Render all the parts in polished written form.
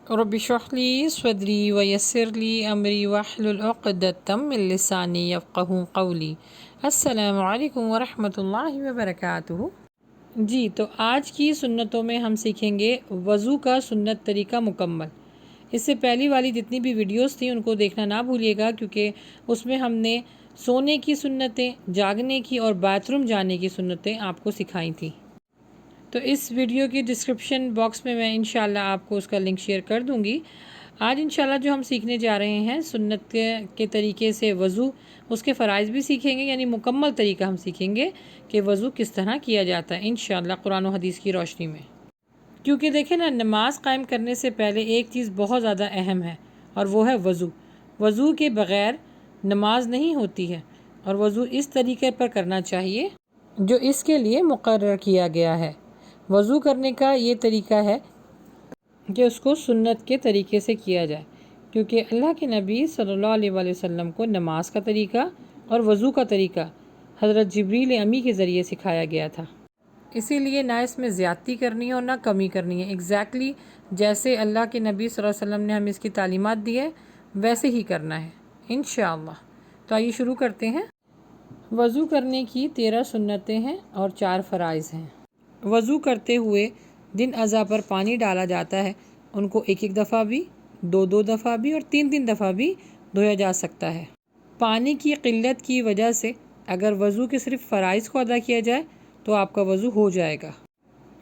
رب اشرح لی صدری ویسر لی امری واحلل عقدۃ من لسانی یفقہوا قولی۔ السلام علیکم ورحمۃ اللہ وبرکاتہ۔ جی تو آج کی سنتوں میں ہم سیکھیں گے وضو کا سنت طریقہ مکمل۔ اس سے پہلی والی جتنی بھی ویڈیوز تھیں ان کو دیکھنا نہ بھولیے گا، کیونکہ اس میں ہم نے سونے کی سنتیں، جاگنے کی اور باتھ روم جانے کی سنتیں آپ کو سکھائی تھیں۔ تو اس ویڈیو کی ڈسکرپشن باکس میں انشاءاللہ آپ کو اس کا لنک شیئر کر دوں گی۔ آج انشاءاللہ جو ہم سیکھنے جا رہے ہیں سنت کے طریقے سے وضو، اس کے فرائض بھی سیکھیں گے، یعنی مکمل طریقہ ہم سیکھیں گے کہ وضو کس طرح کیا جاتا ہے انشاءاللہ قرآن و حدیث کی روشنی میں۔ کیونکہ دیکھیں نا، نماز قائم کرنے سے پہلے ایک چیز بہت زیادہ اہم ہے اور وہ ہے وضو۔ وضو کے بغیر نماز نہیں ہوتی ہے، اور وضو اس طریقے پر کرنا چاہیے جو اس کے لیے مقرر کیا گیا ہے۔ وضو کرنے کا یہ طریقہ ہے کہ اس کو سنت کے طریقے سے کیا جائے، کیونکہ اللہ کے نبی صلی اللہ علیہ وآلہ وسلم کو نماز کا طریقہ اور وضو کا طریقہ حضرت جبریل امی کے ذریعے سکھایا گیا تھا۔ اسی لیے نہ اس میں زیادتی کرنی ہے اور نہ کمی کرنی ہے، ایگزیکٹلی جیسے اللہ کے نبی صلی اللہ علیہ وسلم نے ہمیں اس کی تعلیمات دی ہے ویسے ہی کرنا ہے انشاءاللہ۔ تو آئیے شروع کرتے ہیں۔ وضو کرنے کی 13 سنتیں ہیں اور 4 فرائض ہیں۔ وضو کرتے ہوئے جن اعضاء پر پانی ڈالا جاتا ہے ان کو ایک دفعہ بھی، دو دفعہ بھی اور تین دفعہ بھی دھویا جا سکتا ہے۔ پانی کی قلت کی وجہ سے اگر وضو کے صرف فرائض کو ادا کیا جائے تو آپ کا وضو ہو جائے گا۔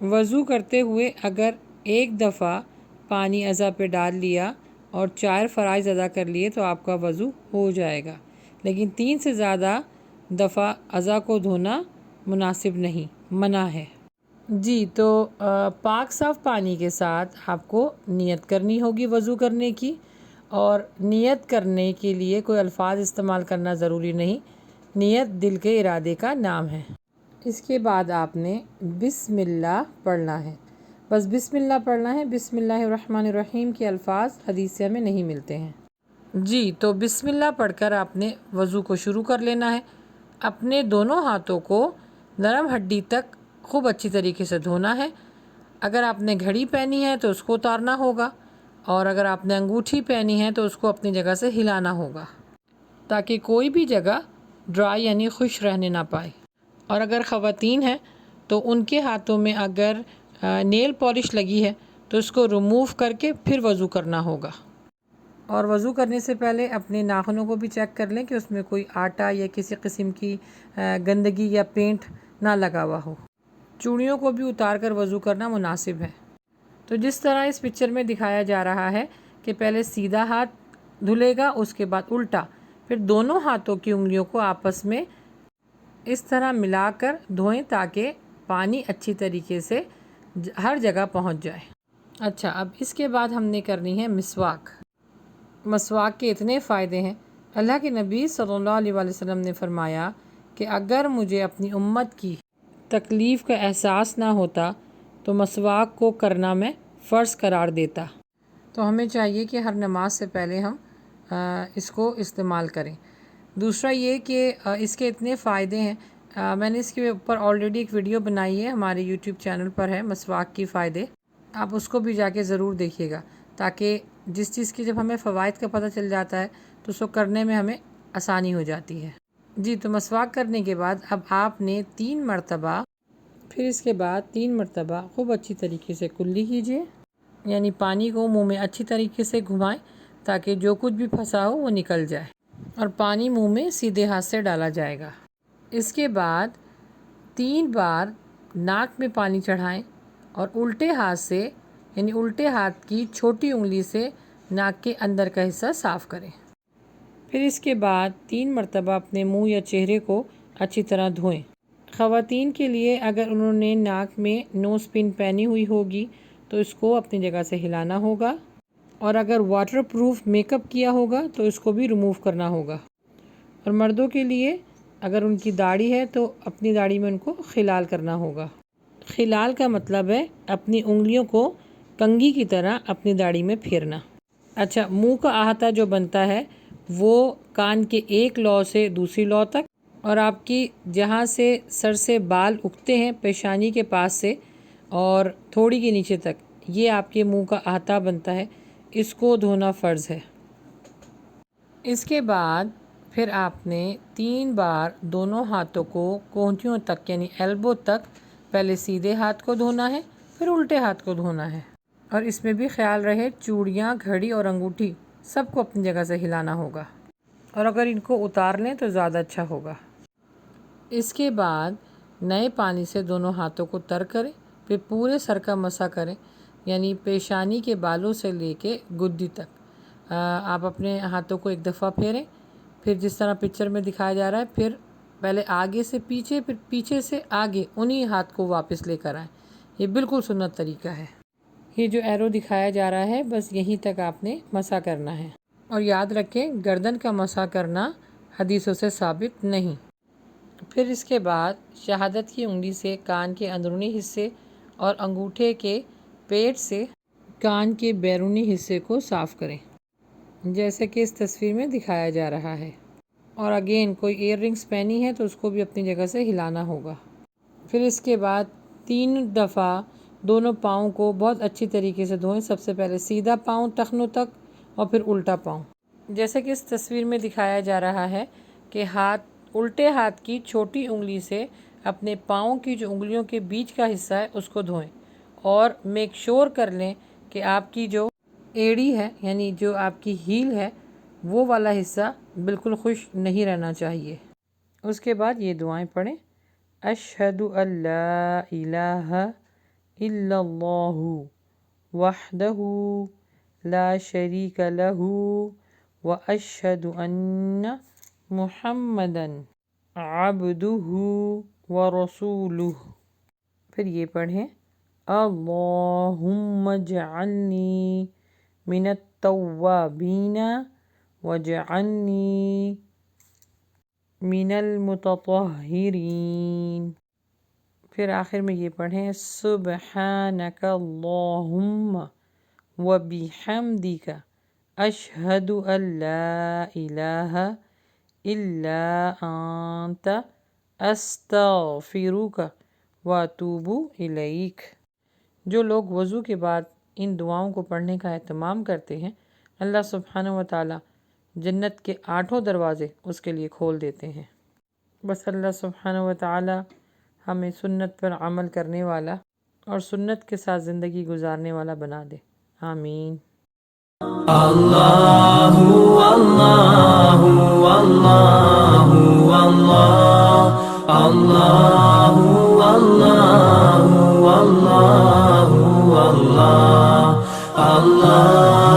وضو کرتے ہوئے اگر ایک دفعہ پانی اعضاء پہ ڈال لیا اور 4 فرائض ادا کر لیے تو آپ کا وضو ہو جائے گا، لیکن 3 سے زیادہ دفعہ اعضاء کو دھونا مناسب نہیں، منع ہے۔ جی تو پاک صاف پانی کے ساتھ آپ کو نیت کرنی ہوگی وضو کرنے کی، اور نیت کرنے کے لیے کوئی الفاظ استعمال کرنا ضروری نہیں، نیت دل کے ارادے کا نام ہے۔ اس کے بعد آپ نے بسم اللہ پڑھنا ہے، بس بسم اللہ پڑھنا ہے۔ بسم اللہ الرحمن الرحیم کے الفاظ حدیث سے ہمیں نہیں ملتے ہیں۔ جی تو بسم اللہ پڑھ کر آپ نے وضو کو شروع کر لینا ہے۔ اپنے دونوں ہاتھوں کو نرم ہڈی تک خوب اچھی طریقے سے دھونا ہے۔ اگر آپ نے گھڑی پہنی ہے تو اس کو اتارنا ہوگا، اور اگر آپ نے انگوٹھی پہنی ہے تو اس کو اپنی جگہ سے ہلانا ہوگا تاکہ کوئی بھی جگہ ڈرائی یعنی خشک رہنے نہ پائے۔ اور اگر خواتین ہیں تو ان کے ہاتھوں میں اگر نیل پالش لگی ہے تو اس کو ریموو کر کے پھر وضو کرنا ہوگا۔ اور وضو کرنے سے پہلے اپنے ناخنوں کو بھی چیک کر لیں کہ اس میں کوئی آٹا یا کسی قسم کی گندگی یا پینٹ نہ لگا ہوا ہو۔ چوڑیوں کو بھی اتار کر وضو کرنا مناسب ہے۔ تو جس طرح اس پکچر میں دکھایا جا رہا ہے کہ پہلے سیدھا ہاتھ دھلے گا، اس کے بعد الٹا، پھر دونوں ہاتھوں کی انگلیوں کو آپس میں اس طرح ملا کر دھوئیں تاکہ پانی اچھی طریقے سے ہر جگہ پہنچ جائے۔ اچھا، اب اس کے بعد ہم نے کرنی ہے مسواک۔ مسواک کے اتنے فائدے ہیں۔ اللہ کے نبی صلی اللہ علیہ وآلہ وسلم نے فرمایا کہ اگر مجھے اپنی امت کی تکلیف کا احساس نہ ہوتا تو مسواک کو کرنا میں فرض قرار دیتا۔ تو ہمیں چاہیے کہ ہر نماز سے پہلے ہم اس کو استعمال کریں۔ دوسرا یہ کہ اس کے اتنے فائدے ہیں، میں نے اس کے اوپر آلریڈی ایک ویڈیو بنائی ہے، ہمارے یوٹیوب چینل پر ہے، مسواک کی فائدے، آپ اس کو بھی جا کے ضرور دیکھیے گا، تاکہ جس چیز کی جب ہمیں فوائد کا پتہ چل جاتا ہے تو اس کو کرنے میں ہمیں آسانی ہو جاتی ہے۔ جی تو مسواک کرنے کے بعد اب آپ نے 3 مرتبہ، پھر اس کے بعد 3 مرتبہ خوب اچھی طریقے سے کلی کیجیے، یعنی پانی کو منہ میں اچھی طریقے سے گھمائیں تاکہ جو کچھ بھی پھنسا ہو وہ نکل جائے، اور پانی منہ میں سیدھے ہاتھ سے ڈالا جائے گا۔ اس کے بعد 3 بار ناک میں پانی چڑھائیں اور الٹے ہاتھ سے، یعنی الٹے ہاتھ کی چھوٹی انگلی سے ناک کے اندر کا حصہ صاف کریں۔ پھر اس کے بعد 3 مرتبہ اپنے منہ یا چہرے کو اچھی طرح دھوئیں۔ خواتین کے لیے اگر انہوں نے ناک میں نوز پن پہنی ہوئی ہوگی تو اس کو اپنی جگہ سے ہلانا ہوگا، اور اگر واٹر پروف میک اپ کیا ہوگا تو اس کو بھی ریموو کرنا ہوگا۔ اور مردوں کے لیے اگر ان کی داڑھی ہے تو اپنی داڑھی میں ان کو خلال کرنا ہوگا۔ خلال کا مطلب ہے اپنی انگلیوں کو کنگھی کی طرح اپنی داڑھی میں پھیرنا۔ اچھا، منہ کا احاطہ جو بنتا ہے وہ کان کے ایک لو سے دوسری لو تک، اور آپ کی جہاں سے سر سے بال اگتے ہیں پیشانی کے پاس سے اور تھوڑی کے نیچے تک، یہ آپ کے منہ کا احاطہ بنتا ہے۔ اس کو دھونا فرض ہے۔ اس کے بعد پھر آپ نے 3 بار دونوں ہاتھوں کو کونٹیوں تک یعنی ایلبو تک پہلے سیدھے ہاتھ کو دھونا ہے، پھر الٹے ہاتھ کو دھونا ہے، اور اس میں بھی خیال رہے چوڑیاں، گھڑی اور انگوٹھی سب کو اپنی جگہ سے ہلانا ہوگا، اور اگر ان کو اتار لیں تو زیادہ اچھا ہوگا۔ اس کے بعد نئے پانی سے دونوں ہاتھوں کو تر کریں، پھر پورے سر کا مسح کریں، یعنی پیشانی کے بالوں سے لے کے گدی تک۔ آپ اپنے ہاتھوں کو ایک دفعہ پھیریں، پھر جس طرح پکچر میں دکھایا جا رہا ہے، پھر پہلے آگے سے پیچھے، پھر پیچھے سے آگے، انہی ہاتھ کو واپس لے کر آئیں۔ یہ بالکل سنت طریقہ ہے۔ یہ جو ایرو دکھایا جا رہا ہے بس یہیں تک آپ نے مسح کرنا ہے، اور یاد رکھیں گردن کا مسح کرنا حدیثوں سے ثابت نہیں۔ پھر اس کے بعد شہادت کی انگلی سے کان کے اندرونی حصے اور انگوٹھے کے پیٹ سے کان کے بیرونی حصے کو صاف کریں، جیسے کہ اس تصویر میں دکھایا جا رہا ہے، اور اگین کوئی ایئر رنگز پہنی ہے تو اس کو بھی اپنی جگہ سے ہلانا ہوگا۔ پھر اس کے بعد 3 دفعہ دونوں پاؤں کو بہت اچھی طریقے سے دھوئیں، سب سے پہلے سیدھا پاؤں ٹخنوں تک اور پھر الٹا پاؤں، جیسے کہ اس تصویر میں دکھایا جا رہا ہے کہ الٹے ہاتھ کی چھوٹی انگلی سے اپنے پاؤں کی جو انگلیوں کے بیچ کا حصہ ہے اس کو دھوئیں، اور میک شور کر لیں کہ آپ کی جو ایڑی ہے یعنی جو آپ کی ہیل ہے وہ والا حصہ بالکل خشک نہیں رہنا چاہیے۔ اس کے بعد یہ دعائیں پڑھیں: اشہد ان لا الہ الا اللہ وحدہ لا شریک لہ واشہد ان محمدا عبدہ ورسولہ۔ پھر یہ پڑھیں: اللہم اجعلنی من التوابین واجعلنی من المتطہرین۔ پھر آخر میں یہ پڑھیں: سبحانک اللہم وبحمدک اشہد ان لا الہ الا انت استغفرک واتوب الیک۔ جو لوگ وضو کے بعد ان دعاؤں کو پڑھنے کا اہتمام کرتے ہیں، اللہ سبحانہ وتعالی جنت کے 8 دروازے اس کے لیے کھول دیتے ہیں۔ بس اللہ سبحانہ وتعالی ہمیں سنت پر عمل کرنے والا اور سنت کے ساتھ زندگی گزارنے والا بنا دے، آمین۔ اللہ اللہ اللہ اللہ اللہ اللہ اللہ اللہ اللہ